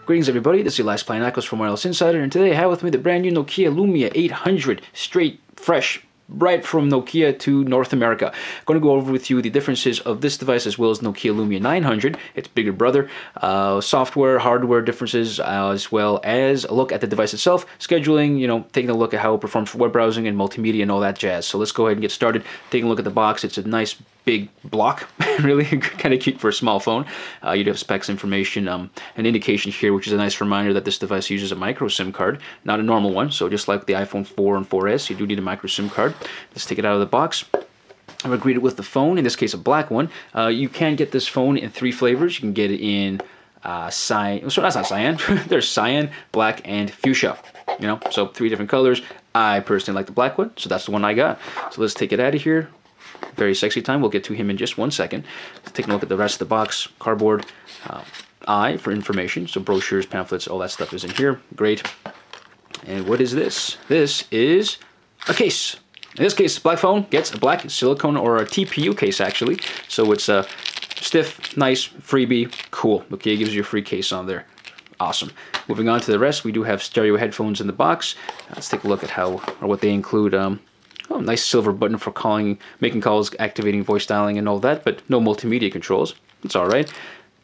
Greetings everybody, this is your last Plain Knuckles from Wireless Insider, and today I have with me the brand new Nokia Lumia 800, straight, fresh, right from Nokia to North America. I'm going to go over with you the differences of this device as well as Nokia Lumia 900, its bigger brother, software, hardware differences, as well as a look at the device itself, scheduling, taking a look at how it performs for web browsing and multimedia and all that jazz. So let's go ahead and get started. Taking a look at the box, it's a nice big block, really kind of cute for a small phone. You do have specs information, an indication here, which is a nice reminder that this device uses a micro SIM card, not a normal one. So just like the iPhone 4 and 4S, you do need a micro SIM card. Let's take it out of the box. I'm greeted with the phone, in this case a black one. You can get this phone in 3 flavors. You can get it in cyan, so that's not cyan, there's cyan, black, and fuchsia. So 3 different colors. I personally like the black one, so that's the one I got. So let's take it out of here. Very sexy time. We'll get to him in just 1 second. Let's take a look at the rest of the box. Cardboard, I for information, so brochures, pamphlets, all that stuff is in here. Great. And what is this? This is a case. In this case, black phone gets a black silicone or a TPU case actually. So it's a stiff, nice, freebie, cool. Okay, gives you a free case on there. Awesome. Moving on to the rest, we do have stereo headphones in the box. Let's take a look at what they include. Oh, nice silver button for calling, making calls, activating voice dialing and all that, but no multimedia controls. It's all right.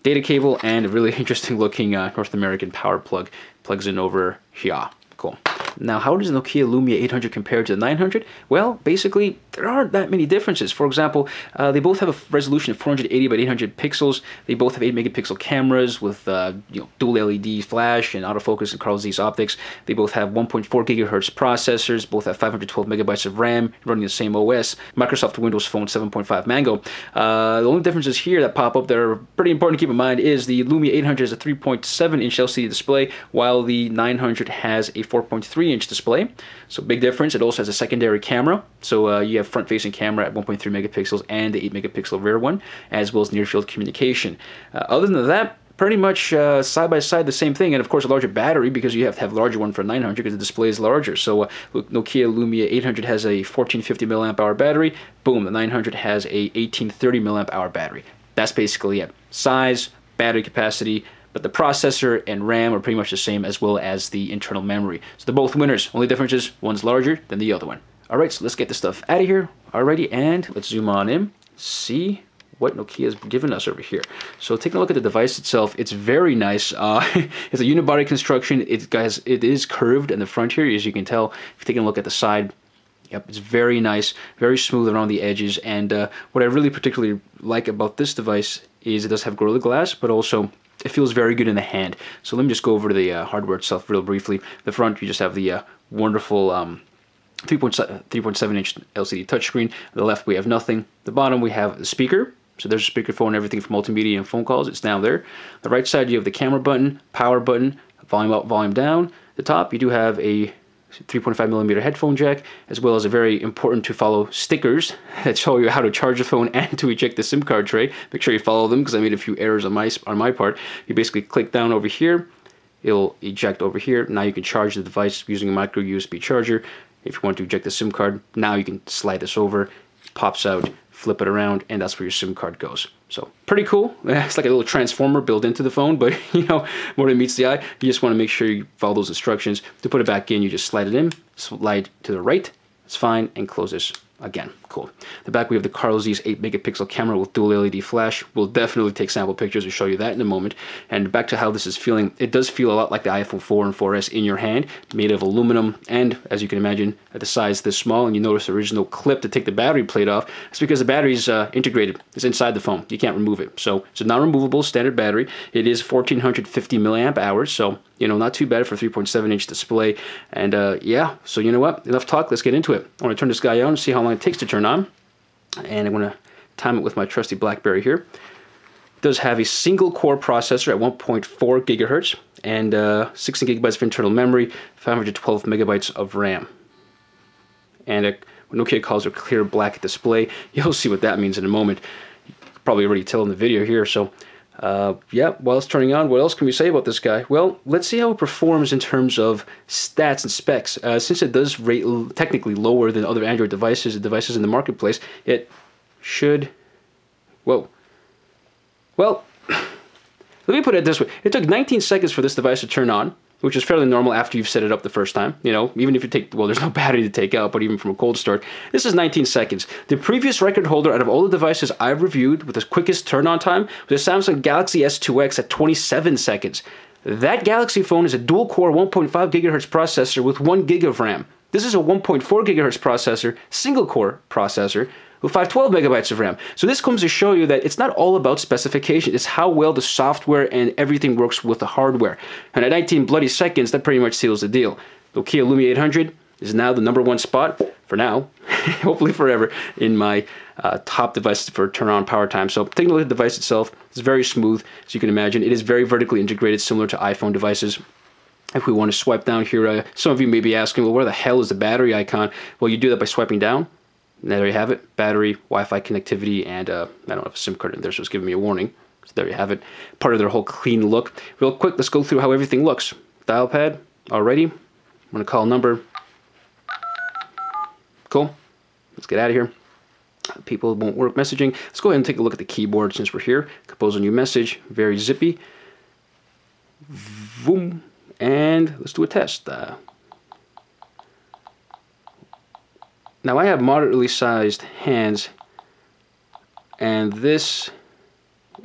Data cable and a really interesting looking North American power plug. Plugs in over here. Cool. Now, how does the Nokia Lumia 800 compare to the 900? Well, basically, there aren't that many differences. For example, they both have a resolution of 480 by 800 pixels. They both have 8 megapixel cameras with dual LED flash and autofocus and Carl Zeiss optics. They both have 1.4 gigahertz processors. Both have 512 megabytes of RAM running the same OS. Microsoft Windows Phone 7.5 Mango. The only differences here that pop up that are pretty important to keep in mind is the Lumia 800 has a 3.7-inch LCD display, while the 900 has a 4.3-inch display. So big difference. It also has a secondary camera. So you have front-facing camera at 1.3 megapixels and the 8 megapixel rear one, as well as near-field communication. Other than that, pretty much side by side the same thing, and of course a larger battery because you have to have a larger one for 900 because the display is larger. So Nokia Lumia 800 has a 1450 milliamp hour battery. Boom, the 900 has a 1830 milliamp hour battery. That's basically it. Size, battery capacity, but the processor and RAM are pretty much the same, as well as the internal memory. So they're both winners. Only difference is one's larger than the other one. All right, so let's get this stuff out of here. Alrighty, and let's zoom on in. See what Nokia has given us over here. So taking a look at the device itself, it's very nice. It's a unibody construction. It is curved in the front here, as you can tell. If you're taking a look at the side, yep, it's very nice, very smooth around the edges. And what I really particularly like about this device is it does have Gorilla Glass, but also it feels very good in the hand. So let me just go over to the hardware itself real briefly. The front, you just have the wonderful 3.7-inch LCD touchscreen. On the left, we have nothing. The bottom, we have the speaker. So there's a speakerphone, everything for multimedia and phone calls. It's down there. The right side, you have the camera button, power button, volume up, volume down. The top, you do have a 3.5 millimeter headphone jack, as well as a very important to follow stickers that show you how to charge the phone and to eject the SIM card tray. Make sure you follow them because I made a few errors on my part. You basically click down over here, it'll eject over here. Now you can charge the device using a micro USB charger. If you want to eject the SIM card, now you can slide this over, pops out, flip it around, and that's where your SIM card goes. So pretty cool. It's like a little transformer built into the phone, but more than meets the eye. You just want to make sure you follow those instructions. To put it back in, you just slide it in, slide to the right, it's fine, and close this again. Cool. The back, we have the Carl Zeiss 8 megapixel camera with dual LED flash. We'll definitely take sample pictures and show you that in a moment. And back to how this is feeling, it does feel a lot like the iPhone 4 and 4S in your hand, made of aluminum, and as you can imagine, at the size this small. And you notice the original clip to take the battery plate off. It's because the battery's integrated. It's inside the phone. You can't remove it. So it's a non-removable standard battery. It is 1450 milliamp hours, so not too bad for a 3.7-inch display. And yeah, so you know what? Enough talk. Let's get into it. I want to turn this guy on and see how long it takes to turn on. And I'm going to time it with my trusty BlackBerry here. It does have a single core processor at 1.4 gigahertz and 16 gigabytes of internal memory, 512 megabytes of RAM. And what Nokia calls a clear black display. You'll see what that means in a moment. You can probably already tell in the video here. So yeah, while it's turning on, what else can we say about this guy? Well, let's see how it performs in terms of stats and specs. Since it does rate technically lower than other Android devices, in the marketplace, it should, whoa, Well, let me put it this way. It took 19 seconds for this device to turn on, which is fairly normal after you've set it up the first time. You know, even if you take, well, there's no battery to take out, but even from a cold start, this is 19 seconds. The previous record holder out of all the devices I've reviewed with the quickest turn on time was the Samsung Galaxy S2X at 27 seconds. That Galaxy phone is a dual-core 1.5 gigahertz processor with 1 gig of RAM. This is a 1.4 gigahertz processor, single-core processor, with 512 megabytes of RAM. So this comes to show you that it's not all about specification, it's how well the software and everything works with the hardware. And at 19 bloody seconds, that pretty much seals the deal. Nokia Lumia 800 is now the #1 spot, for now, hopefully forever, in my top devices for turn-on power time. So taking a look at the device itself, it's very smooth, as you can imagine. It is very vertically integrated, similar to iPhone devices. If we want to swipe down here, some of you may be asking, well, where the hell is the battery icon? Well, you do that by swiping down. And there you have it, battery, Wi-Fi connectivity, and I don't have a SIM card in there, so it's giving me a warning. So there you have it, part of their whole clean look. Real quick, let's go through how everything looks. Dial pad, already. I'm gonna call a number. Cool, let's get out of here. People won't work messaging. Let's go ahead and take a look at the keyboard since we're here. Compose a new message, very zippy. Boom, and let's do a test. Now I have moderately sized hands, and this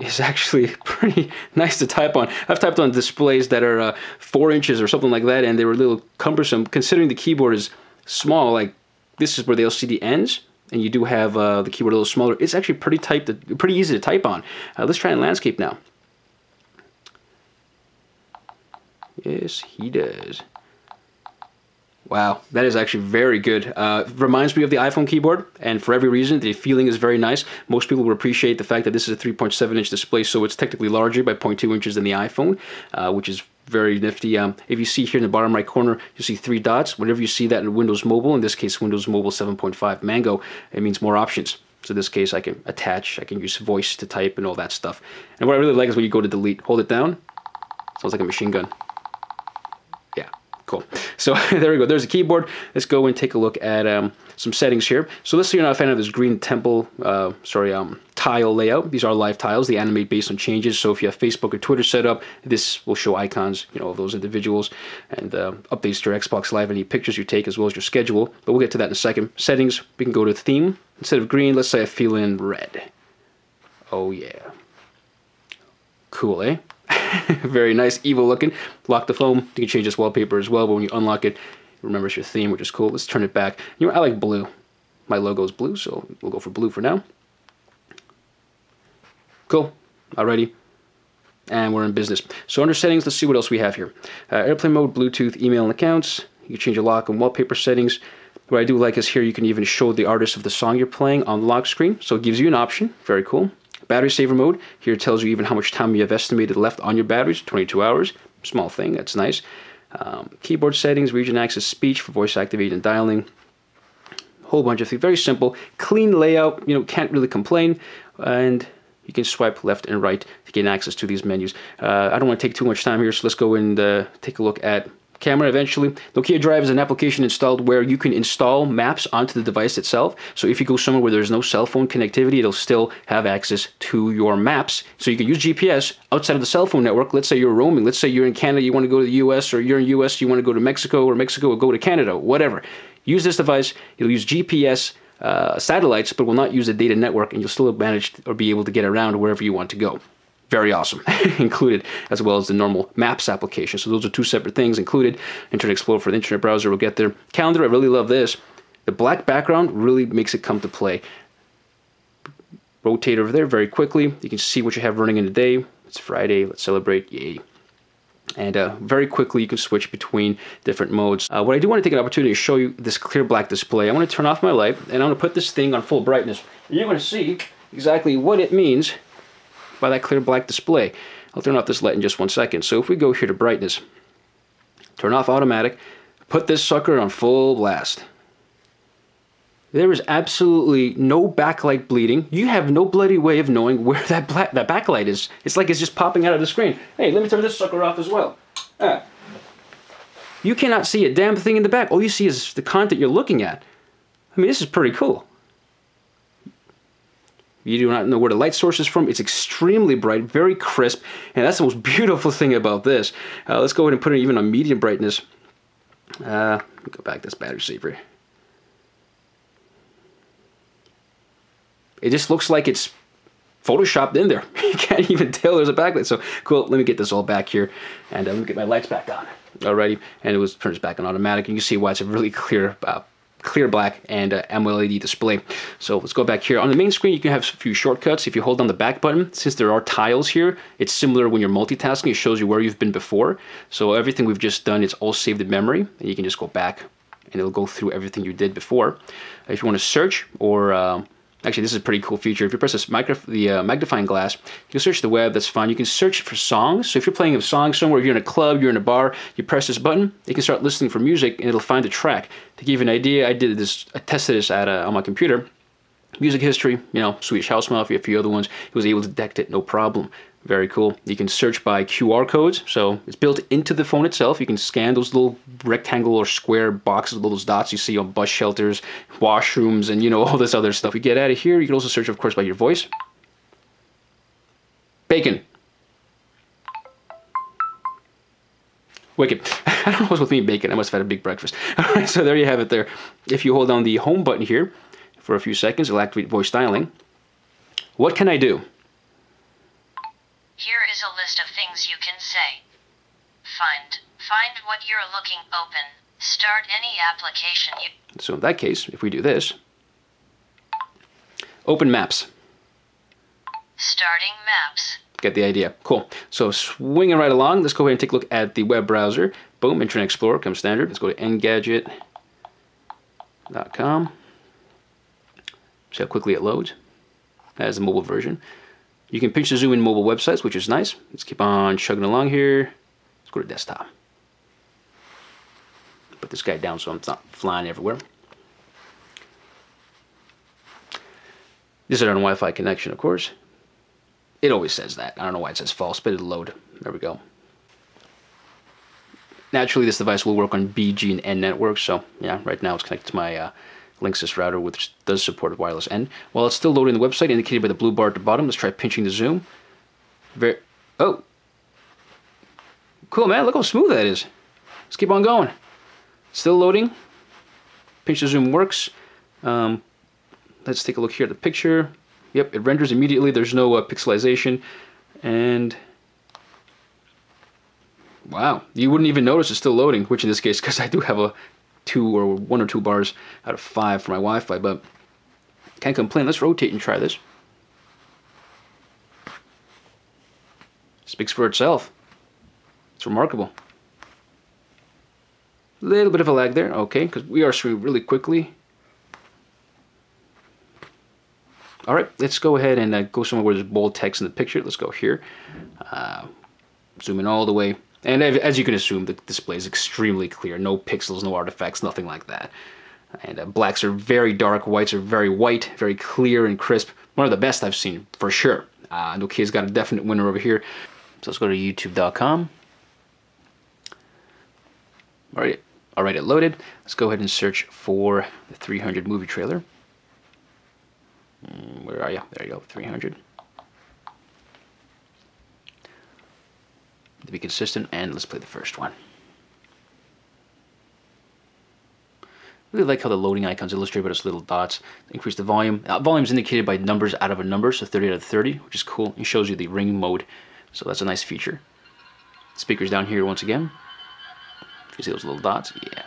is actually pretty nice to type on. I've typed on displays that are 4 inches or something like that, and they were a little cumbersome. Considering the keyboard is small, like this is where the LCD ends, and you do have the keyboard a little smaller. It's actually pretty easy to type on. Let's try in landscape now. Yes, he does. Wow, that is actually very good. Reminds me of the iPhone keyboard, and for every reason, the feeling is very nice. Most people will appreciate the fact that this is a 3.7-inch display, so it's technically larger by 0.2 inches than the iPhone, which is very nifty. If you see here in the bottom right corner, you see 3 dots. Whenever you see that in Windows Mobile, in this case Windows Mobile 7.5 Mango, it means more options. So in this case, I can attach, I can use voice to type and all that stuff. And what I really like is when you go to delete, hold it down, sounds like a machine gun. Yeah. Cool. So there we go. There's a keyboard. Let's go and take a look at some settings here. So let's say you're not a fan of this green tile layout. These are live tiles. They animate based on changes. So if you have Facebook or Twitter set up, this will show icons, you know, of those individuals, and updates to your Xbox Live, any pictures you take, as well as your schedule. But we'll get to that in a second. Settings, we can go to theme. Instead of green, let's say I feel in red. Oh yeah. Cool, eh? Very nice, evil looking. Lock the phone. You can change this wallpaper as well, but when you unlock it, it remembers your theme, which is cool. Let's turn it back. You know, I like blue. My logo is blue, so we'll go for blue for now. Cool. Alrighty. And we're in business. So under settings, let's see what else we have here. Airplane mode, Bluetooth, email and accounts. You can change your lock and wallpaper settings. What I do like is here you can even show the artist of the song you're playing on the lock screen. So it gives you an option. Very cool. Battery saver mode, here it tells you even how much time you have estimated left on your batteries, 22 hours, small thing, that's nice. Keyboard settings, region access speech for voice activated and dialing, whole bunch of things, very simple, clean layout, you know, can't really complain, and you can swipe left and right to gain access to these menus. I don't want to take too much time here, so let's go and take a look at camera eventually. Nokia Drive is an application installed where you can install maps onto the device itself. So if you go somewhere where there's no cell phone connectivity, it'll still have access to your maps. So you can use GPS outside of the cell phone network. Let's say you're roaming. Let's say you're in Canada, you want to go to the US, or you're in US, you want to go to Mexico, or Mexico will go to Canada, whatever. Use this device. It'll use GPS satellites, but will not use a data network, and you'll still manage or be able to get around wherever you want to go. Very awesome. Included, as well as the normal Maps application. So those are two separate things included. Internet Explorer for the internet browser, we'll get there. Calendar, I really love this. The black background really makes it come to play. Rotate over there very quickly. You can see what you have running in the day. It's Friday, let's celebrate, yay. And very quickly you can switch between different modes. What I do want to take an opportunity to show you this clear black display. I want to turn off my light, and I'm going to put this thing on full brightness. You're going to see exactly what it means by that clear black display. I'll turn off this light in just 1 second. So if we go here to brightness, turn off automatic, put this sucker on full blast. There is absolutely no backlight bleeding. You have no bloody way of knowing where that backlight is. It's like it's just popping out of the screen. Hey, let me turn this sucker off as well. You cannot see a damn thing in the back. All you see is the content you're looking at. I mean, this is pretty cool. You do not know where the light source is from. It's extremely bright, very crisp, and that's the most beautiful thing about this. Let's go ahead and put it even on medium brightness. Go back, that's battery saver. It just looks like it's photoshopped in there. You can't even tell there's a backlight. So cool, let me get this all back here, and let me get my lights back on. Alrighty, and it turns back on automatic, and you can see why it's a really clear black and AMOLED display. So let's go back here. On the main screen, you can have a few shortcuts. If you hold down the back button, since there are tiles here, it's similar when you're multitasking. It shows you where you've been before. So everything we've just done, it's all saved in memory, and you can just go back, and it'll go through everything you did before. If you want to search or actually, this is a pretty cool feature. If you press this magnifying glass, you can search the web, that's fine. You can search for songs. So if you're playing a song somewhere, if you're in a club, you're in a bar, you press this button, you can start listening for music, and it'll find a track. To give you an idea, I tested this on my computer. Music history, you know, Swedish House Mafia, a few other ones. It was able to detect it, no problem. Very cool. You can search by QR codes, so it's built into the phone itself. You can scan those little rectangle or square boxes, those dots you see on bus shelters, washrooms, and you know, all this other stuff. You get out of here, you can also search, of course, by your voice. Bacon. Wicked. I don't know what's with me and bacon. I must have had a big breakfast. All right, so there you have it there. If you hold down the home button here for a few seconds, it'll activate voice dialing. What can I do? Here is a list of things you can say. Find what you're looking, open. Start any application you... So in that case, if we do this, open maps. Starting maps. Get the idea. Cool. So swinging right along, let's go ahead and take a look at the web browser. Boom, Internet Explorer comes standard. Let's go to engadget.com. See how quickly it loads. That is the mobile version. You can pinch to zoom in mobile websites, which is nice. Let's keep on chugging along here. Let's go to desktop. Put this guy down so it's not flying everywhere. This is on a Wi-Fi connection, of course. It always says that. I don't know why it says false, but it'll load. There we go. Naturally, this device will work on BG and N networks, so yeah, right now it's connected to my Linksys router, which does support wireless N. While it's still loading the website, indicated by the blue bar at the bottom, let's try pinching to zoom. Oh! Cool, man. Look how smooth that is. Let's keep on going. Still loading. Pinch to zoom works. Let's take a look here at the picture. Yep, it renders immediately. There's no pixelization. And wow, you wouldn't even notice it's still loading, which in this case, because I do have a 1 or 2 bars out of 5 for my Wi-Fi, but can't complain. Let's rotate and try this. Speaks for itself. It's remarkable. A little bit of a lag there, okay, because we are streaming really quickly. All right, let's go ahead and go somewhere where there's bold text in the picture. Let's go here. Zoom in all the way. And as you can assume, the display is extremely clear. No pixels, no artifacts, nothing like that. And blacks are very dark, whites are very white, very clear and crisp. One of the best I've seen, for sure. Nokia's got a definite winner over here. So let's go to youtube.com. All right, it loaded. Let's go ahead and search for the 300 movie trailer. Where are you? There you go, 300. To be consistent, and let's play the first one. Really like how the loading icons illustrate by those little dots. Increase the volume. Volume is indicated by numbers out of a number, so 30 out of 30, which is cool. It shows you the ring mode, so that's a nice feature. Speakers down here once again. You see those little dots? Yeah.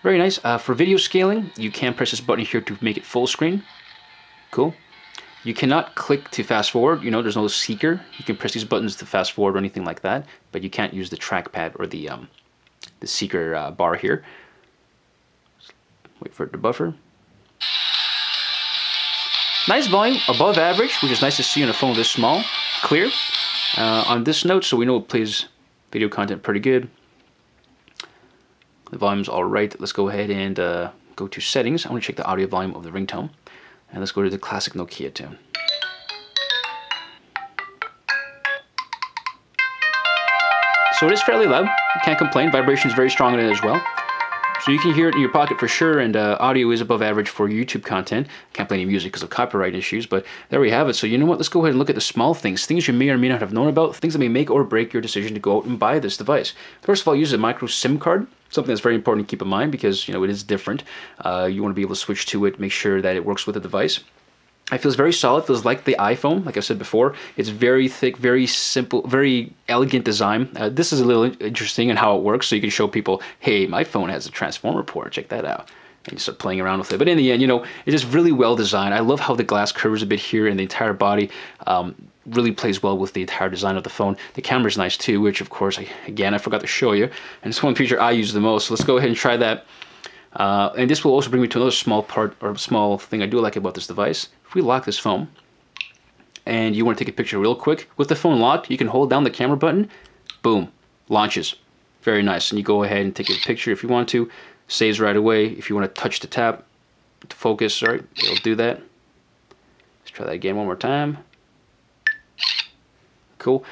Very nice. For video scaling, you can press this button here to make it full screen. Cool. You cannot click to fast forward. You know, there's no seeker. You can press these buttons to fast forward or anything like that, but you can't use the trackpad or the seeker bar here. Wait for it to buffer. Nice volume, above average, which is nice to see on a phone this small. Clear. On this note, so we know it plays video content pretty good. The volume's all right. Let's go ahead and go to settings. I want to check the audio volume of the ringtone. And let's go to the classic Nokia tune. So it is fairly loud. You can't complain. Vibration is very strong in it as well. So you can hear it in your pocket for sure, and audio is above average for YouTube content. Can't play any music because of copyright issues, but there we have it. So you know what, let's go ahead and look at the small things you may or may not have known about, things that may make or break your decision to go out and buy this device. First of all, use a micro SIM card, something that's very important to keep in mind because, you know, it is different. You want to be able to switch to it, make sure that it works with the device. It feels very solid, feels like the iPhone, like I said before. It's very thick, very simple, very elegant design. This is a little interesting in how it works, so you can show people, hey, my phone has a transformer port, check that out. And you start playing around with it. But in the end, you know, it's just really well designed. I love how the glass curves a bit here and the entire body really plays well with the entire design of the phone. The camera's nice too, which of course, again, I forgot to show you. And it's one feature I use the most, so let's go ahead and try that. And this will also bring me to another small part, or small thing I do like about this device. If we lock this phone, and you want to take a picture real quick, with the phone locked, you can hold down the camera button, boom, launches. Very nice. And you go ahead and take a picture if you want to, saves right away. If you want to touch the tab to focus, all right, it'll do that. Let's try that again one more time. Cool.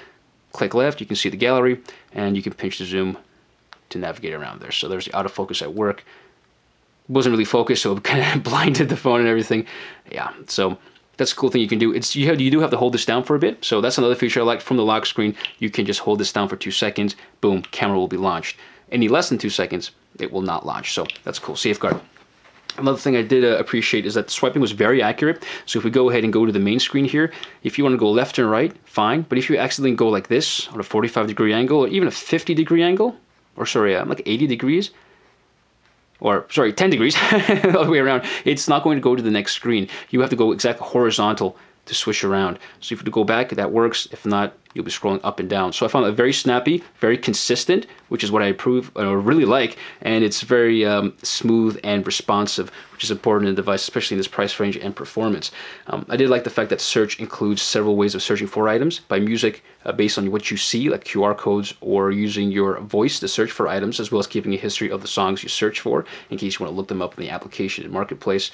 Click left, you can see the gallery, and you can pinch the zoom to navigate around there. So there's the autofocus at work. Wasn't really focused, so it kind of blinded the phone and everything. Yeah, so that's a cool thing you can do. You do have to hold this down for a bit, so that's another feature I like from the lock screen. You can just hold this down for 2 seconds, boom, camera will be launched. Any less than 2 seconds, it will not launch, so that's a cool safeguard. Another thing I did appreciate is that the swiping was very accurate. So if we go ahead and go to the main screen here, if you want to go left and right, fine. But if you accidentally go like this on a 45-degree angle, or even a 50-degree angle, or sorry, like 80 degrees, or sorry, 10 degrees, all the way around, it's not going to go to the next screen. You have to go exactly horizontal to switch around. So if you go back, that works. If not, you'll be scrolling up and down. So I found it very snappy, very consistent, which is what I really like, and it's very smooth and responsive, which is important in the device, especially in this price range and performance. I did like the fact that search includes several ways of searching for items by music based on what you see, like QR codes, or using your voice to search for items, as well as keeping a history of the songs you search for in case you want to look them up in the application and marketplace.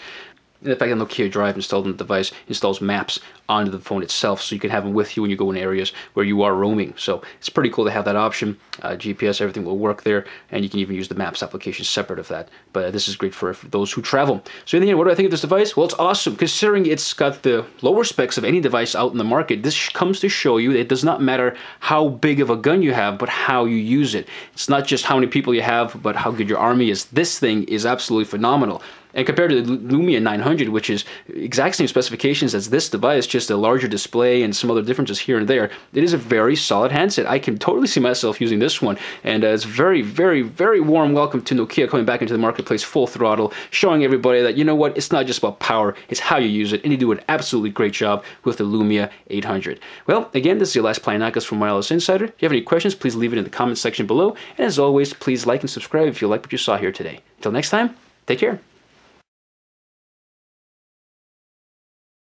And the fact that Nokia Drive installed on the device installs maps onto the phone itself, so you can have them with you when you go in areas where you are roaming. So it's pretty cool to have that option. GPS, everything will work there, and you can even use the Maps application separate of that. But this is great for those who travel. So in the end, what do I think of this device? Well, it's awesome. Considering it's got the lower specs of any device out in the market, this comes to show you it does not matter how big of a gun you have, but how you use it. It's not just how many people you have, but how good your army is. This thing is absolutely phenomenal. And compared to the Lumia 900, which is exact same specifications as this device, just a larger display and some other differences here and there, it is a very solid handset. I can totally see myself using this one. And it's very, very, very warm welcome to Nokia coming back into the marketplace full throttle, showing everybody that, you know what, it's not just about power, it's how you use it. And you do an absolutely great job with the Lumia 800. Well, again, this is your last Playanakis from Wireless Insider. If you have any questions, please leave it in the comments section below. And as always, please like and subscribe if you like what you saw here today. Until next time, take care.